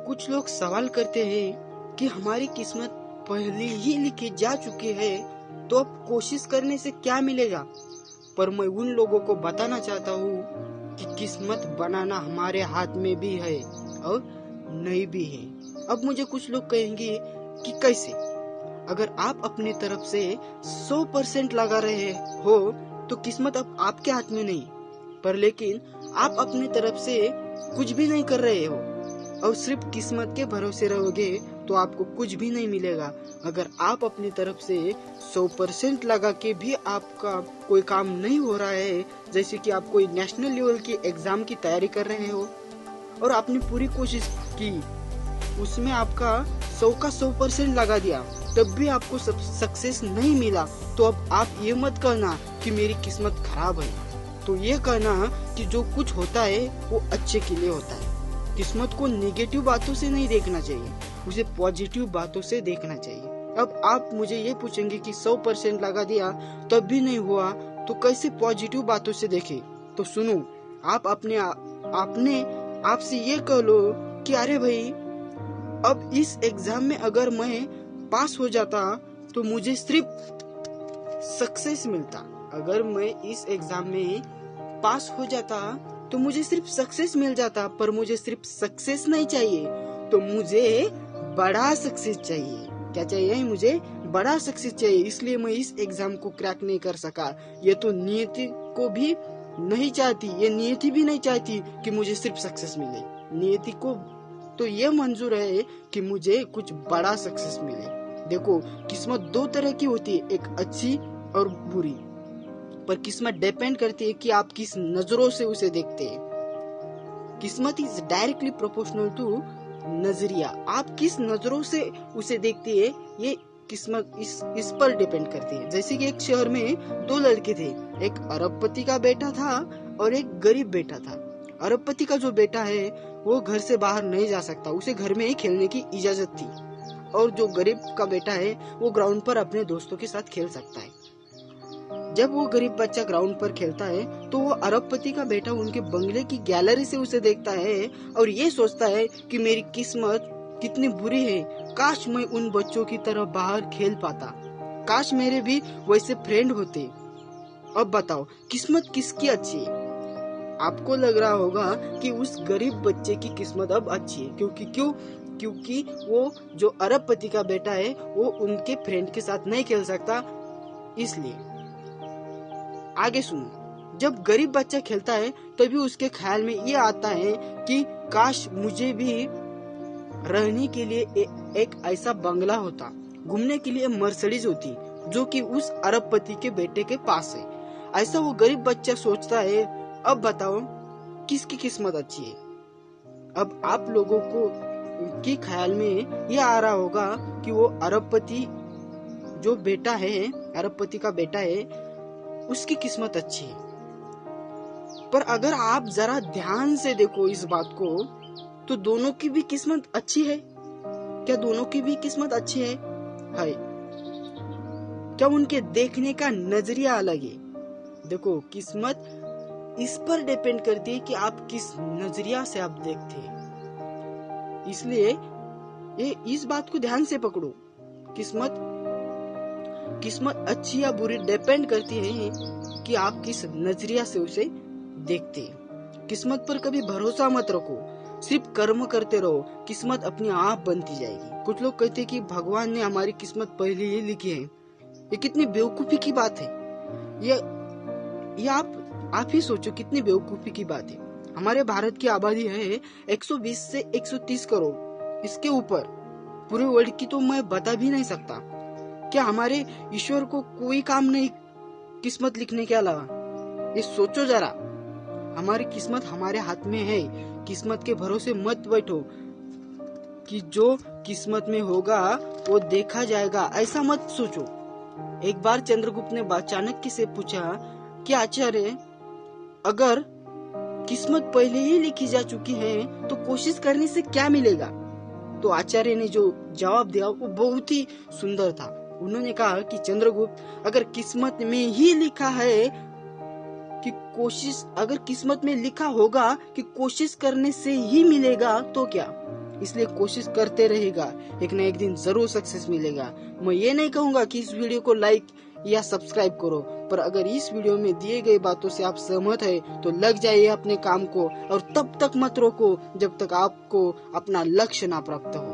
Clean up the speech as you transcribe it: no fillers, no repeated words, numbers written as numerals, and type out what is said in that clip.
कुछ लोग सवाल करते हैं कि हमारी किस्मत पहले ही लिखी जा चुकी है, तो अब कोशिश करने से क्या मिलेगा। पर मैं उन लोगों को बताना चाहता हूँ कि किस्मत बनाना हमारे हाथ में भी है और नहीं भी है। अब मुझे कुछ लोग कहेंगे कि कैसे। अगर आप अपनी तरफ से 100% लगा रहे हो तो किस्मत अब आपके हाथ में नहीं, पर लेकिन आप अपनी तरफ से कुछ भी नहीं कर रहे हो और सिर्फ किस्मत के भरोसे रहोगे तो आपको कुछ भी नहीं मिलेगा। अगर आप अपनी तरफ से 100% लगा के भी आपका कोई काम नहीं हो रहा है, जैसे कि आप कोई नेशनल लेवल की एग्जाम की तैयारी कर रहे हो और आपने पूरी कोशिश की, उसमें आपका 100% लगा दिया, तब भी आपको सक्सेस नहीं मिला, तो अब आप ये मत कहना कि मेरी किस्मत खराब है। तो ये कहना कि जो कुछ होता है वो अच्छे के लिए होता है। किस्मत को नेगेटिव बातों से नहीं देखना चाहिए, उसे पॉजिटिव बातों से देखना चाहिए। अब आप मुझे ये पूछेंगे कि 100% लगा दिया तब भी नहीं हुआ, तो कैसे पॉजिटिव बातों से देखे। तो सुनो, आप आपने आपसे ये कह लो कि अरे भाई, अब इस एग्जाम में अगर मैं पास हो जाता तो मुझे सिर्फ सक्सेस मिलता। अगर मैं इस एग्जाम में पास हो जाता तो मुझे सिर्फ सक्सेस मिल जाता, पर मुझे सिर्फ सक्सेस नहीं चाहिए, तो मुझे बड़ा सक्सेस चाहिए। क्या चाहिए? मुझे बड़ा सक्सेस चाहिए। इसलिए मैं इस एग्जाम को क्रैक नहीं कर सका। ये तो नियति को भी नहीं चाहती, ये नियति भी नहीं चाहती कि मुझे सिर्फ सक्सेस मिले। नियति को तो ये मंजूर है कि मुझे कुछ बड़ा सक्सेस मिले। देखो, किस्मत दो तरह की होती है, एक अच्छी और बुरी, पर किस्मत डिपेंड करती है कि आप किस नजरों से उसे देखते हैं। किस्मत इज डायरेक्टली प्रोपोर्शनल टू नजरिया। आप किस नजरों से उसे देखते हैं, ये किस्मत इस पर डिपेंड करती है। जैसे कि एक शहर में दो लड़के थे, एक अरबपति का बेटा था और एक गरीब बेटा था। अरबपति का जो बेटा है वो घर से बाहर नहीं जा सकता, उसे घर में ही खेलने की इजाजत थी, और जो गरीब का बेटा है वो ग्राउंड पर अपने दोस्तों के साथ खेल सकता है। जब वो गरीब बच्चा ग्राउंड पर खेलता है तो वो अरबपति का बेटा उनके बंगले की गैलरी से उसे देखता है और ये सोचता है कि मेरी किस्मत कितनी बुरी है, काश मैं उन बच्चों की तरह बाहर खेल पाता, काश मेरे भी वैसे फ्रेंड होते। अब बताओ, किस्मत किसकी अच्छी है? आपको लग रहा होगा कि उस गरीब बच्चे की किस्मत अब अच्छी है। क्योंकि वो जो अरबपति का बेटा है वो उनके फ्रेंड के साथ नहीं खेल सकता, इसलिए। आगे सुनो, जब गरीब बच्चा खेलता है तभी उसके ख्याल में ये आता है कि काश मुझे भी रहने के लिए एक ऐसा बंगला होता, घूमने के लिए मर्सिडीज होती, जो कि उस अरबपति के बेटे के पास है। ऐसा वो गरीब बच्चा सोचता है। अब बताओ, किसकी किस्मत अच्छी है? अब आप लोगों को के ख्याल में ये आ रहा होगा कि वो अरबपति जो बेटा है, अरबपति का बेटा है, उसकी किस्मत अच्छी है। पर अगर आप जरा ध्यान से देखो इस बात को, तो दोनों की भी किस्मत अच्छी है। क्या दोनों की भी किस्मत अच्छी है? क्या उनके देखने का नजरिया अलग है? देखो, किस्मत इस पर डिपेंड करती है कि आप किस नजरिया से आप देखते हैं। इसलिए ये इस बात को ध्यान से पकड़ो, किस्मत अच्छी या बुरी डिपेंड करती है कि आप किस नजरिया से उसे देखते हैं। किस्मत पर कभी भरोसा मत रखो, सिर्फ कर्म करते रहो, किस्मत अपनी आप बनती जाएगी। कुछ लोग कहते हैं कि भगवान ने हमारी किस्मत पहले ही लिखी है। ये कितनी बेवकूफी की बात है। ये आप ही सोचो, कितनी बेवकूफी की बात है। हमारे भारत की आबादी है 120 से 130 करोड़, इसके ऊपर पूरे वर्ल्ड की तो मैं बता भी नहीं सकता। क्या हमारे ईश्वर को कोई काम नहीं किस्मत लिखने के अलावा? ये सोचो जरा, हमारी किस्मत हमारे हाथ में है। किस्मत के भरोसे मत बैठो कि जो किस्मत में होगा वो देखा जाएगा, ऐसा मत सोचो। एक बार चंद्रगुप्त ने चाणक्य से पूछा कि आचार्य, अगर किस्मत पहले ही लिखी जा चुकी है तो कोशिश करने से क्या मिलेगा? तो आचार्य ने जो जवाब दिया वो बहुत ही सुंदर था। उन्होंने कहा कि चंद्रगुप्त, अगर किस्मत में ही लिखा है कि अगर किस्मत में लिखा होगा कि कोशिश करने से ही मिलेगा, तो क्या? इसलिए कोशिश करते रहेगा, एक न एक दिन जरूर सक्सेस मिलेगा। मैं ये नहीं कहूँगा कि इस वीडियो को लाइक या सब्सक्राइब करो, पर अगर इस वीडियो में दिए गए बातों से आप सहमत है तो लग जाइए अपने काम को, और तब तक मत रोको जब तक आपको अपना लक्ष्य ना प्राप्त हो।